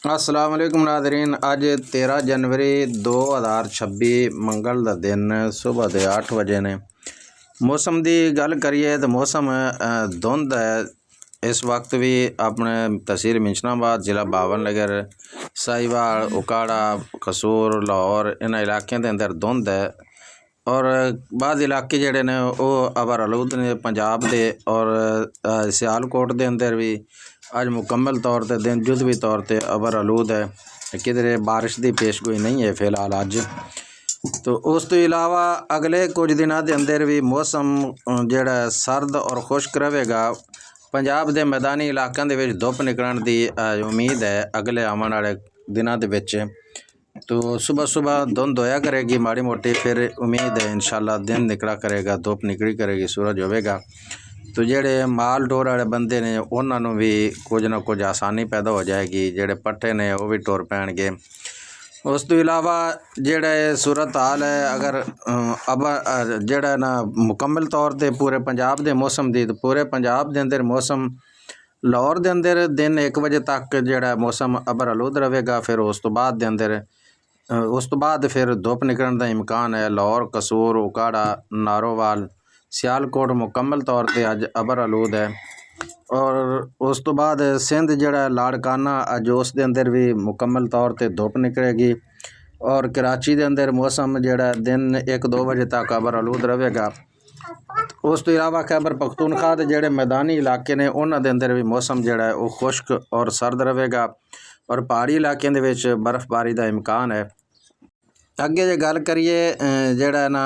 अस्सलाम वालेकुम नाज़रीन। अज 13 जनवरी 2026 मंगल का दिन सुबह के 8 बजे ने। मौसम की गल करिए तो मौसम धुंध है इस वक्त भी अपने तहसील मिंशनाबाद जिला बावनगर साहिवाल उकाड़ा कसूर लाहौर इन्होंने इलाकों के अंदर धुंध है और बाद इलाके जोड़े ने वो अबर आलूद ने पंजाब के और सियालकोट के अंदर भी अज मुकम्मल तौर पर दिन जुजवी तौर पर अबर आलूद है। किधरे बारिश की पेशगोई नहीं है फिलहाल अज। तो उस तो इलावा अगले कुछ दिनों के अंदर भी मौसम जोड़ा सर्द और खुश्क रहेगा। पंजाब के मैदानी इलाकों के धुप निकलने की उम्मीद है अगले आने वाले दिनों के। तो सुबह सुबह धुंध होया करेगी माड़ी मोटी, फिर उम्मीद है इंशाल्लाह दिन निकला करेगा, धुप निकली करेगी, सूरज होवेगा। तो जेड़े माल ढोर वाले बंदे ने उन्होंने भी कुछ ना कुछ आसानी पैदा हो जाएगी, जेड़े पट्टे ने वो भी टुर पैणगे। उस तो इलावा जेड़ा सूरत हाल है अगर अब जेड़ा ना मुकम्मल तौर पर पूरे पंजाब के मौसम की, तो पूरे पंजाब के अंदर मौसम लाहौर के अंदर दिन 1 बजे तक जेड़ा मौसम अबर आलूद रहेगा। फिर उस तो बाद दे अंदर उस तो बाद फिर धुप निकलने का इम्कान है। लाहौर कसूर उकाड़ा नारोवाल सियालकोट मुकम्मल तौर पर अज अबर आलूद है। और उस तो बाद सिंध जड़ा लाड़काना अज उस दे अंदर भी मुकम्मल तौर पर धुप निकलेगी। और कराची के अंदर मौसम जड़ा दिन 1-2 बजे तक अबर आलूद रहेगा। उस तो इलावा खैबर पख्तूनख्वा के जोड़े मैदानी इलाके ने उन्होंने अंदर भी मौसम जोड़ा है वो खुश्क और सर्द रहेगा और पहाड़ी इलाकों के बर्फबारी का इम्कान है। अगे जो गल करिए जोड़ा ना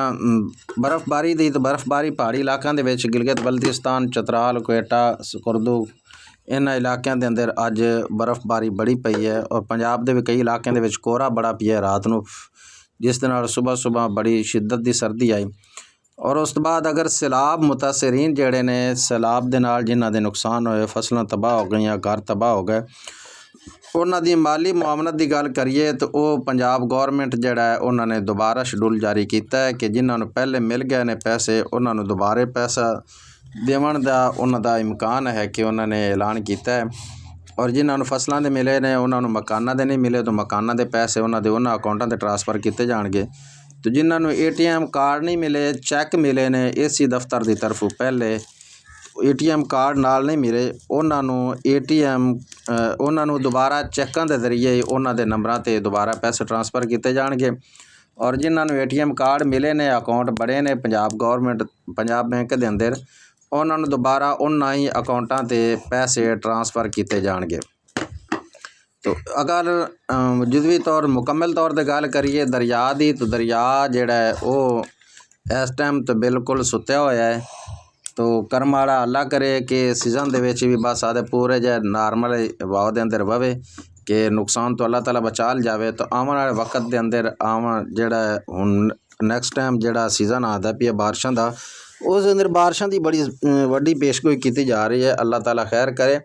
बर्फबारी की, तो बर्फबारी पहाड़ी इलाकों के गिलगित बल्तिस्तान चतराल कोयटा सुकुरदू इन्होंने इलाकों के अंदर अज बर्फबारी बड़ी पई है। और पंजाब के भी कई इलाकों के कोहरा बड़ा पिया रात को, जिस दे नाल सुबह सुबह बड़ी शिद्दत की सर्दी आई। और उस तो बाद अगर सैलाब मुतासरीन जोड़े ने सैलाब के नाल जिन्हों के नुकसान होए, फसलों तबाह हो गई, घर तबाह हो गए, उन्होंने माली मुआवनत की गल करिए तो वो पंजाब गौरमेंट जोड़ा है उन्होंने दोबारा शेड्यूल जारी किया है कि जिन्होंने पहले मिल गए ने पैसे उन्होंने दोबारे पैसा देवन का उन्होंने इम्कान है कि उन्होंने ऐलान किया है। और जिन्होंने फसलों के मिले ने उन्होंने मकानों के नहीं मिले तो मकानों के पैसे उन्होंने अकाउंटों से ट्रांसफर किए जाएंगे। तो जिन्होंने ATM कार्ड नहीं मिले, चैक मिले ने AC दफ्तर की तरफों पहले ATM कार्ड नाल नहीं मिले, उन्होंने ATM उन्होंने दोबारा चैकों के जरिए उन्होंने नंबरों पर दोबारा पैसे ट्रांसफर किए जाएंगे। और जिन्होंने ATM कार्ड मिले ने अकाउंट बड़े ने पंजाब बैंक के अंदर, उन्होंने दोबारा उन्होंने ही अकाउंटों से पैसे ट्रांसफर किए जाएंगे। तो अगर जुजवी तौर मुकम्मल तौर पर गल करिए दरिया की, तो दरिया जोड़ा है वो इस टाइम तो बिल्कुल सुत्या होया है। तो करम वाला अल्लाह करे कि सीजन के भी बस आदे पूरे जै नॉर्मल वाव के अंदर बवे कि नुकसान तो अल्लाह ताला बचा जाए। तो आने वाले वक्त के अंदर जोड़ा हुण नैक्सट टाइम जोड़ा सीजन आता पिया बारिशों का, उस अंदर बारिशों की बड़ी वड्डी पेशगोई की जा रही है। अल्लाह ताला खैर करे।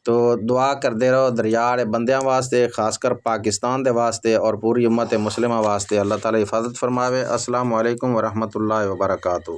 तो दुआ करते रहो दरिया वाले बंदियां वास्ते, खासकर पाकिस्तान के वास्ते और पूरी उम्मत मुस्लिमा वास्ते अल्लाह ताला हिफाजत फरमावे। अस्सलाम वालेकुम वरहमतुल्लाहि वबरकातुहू।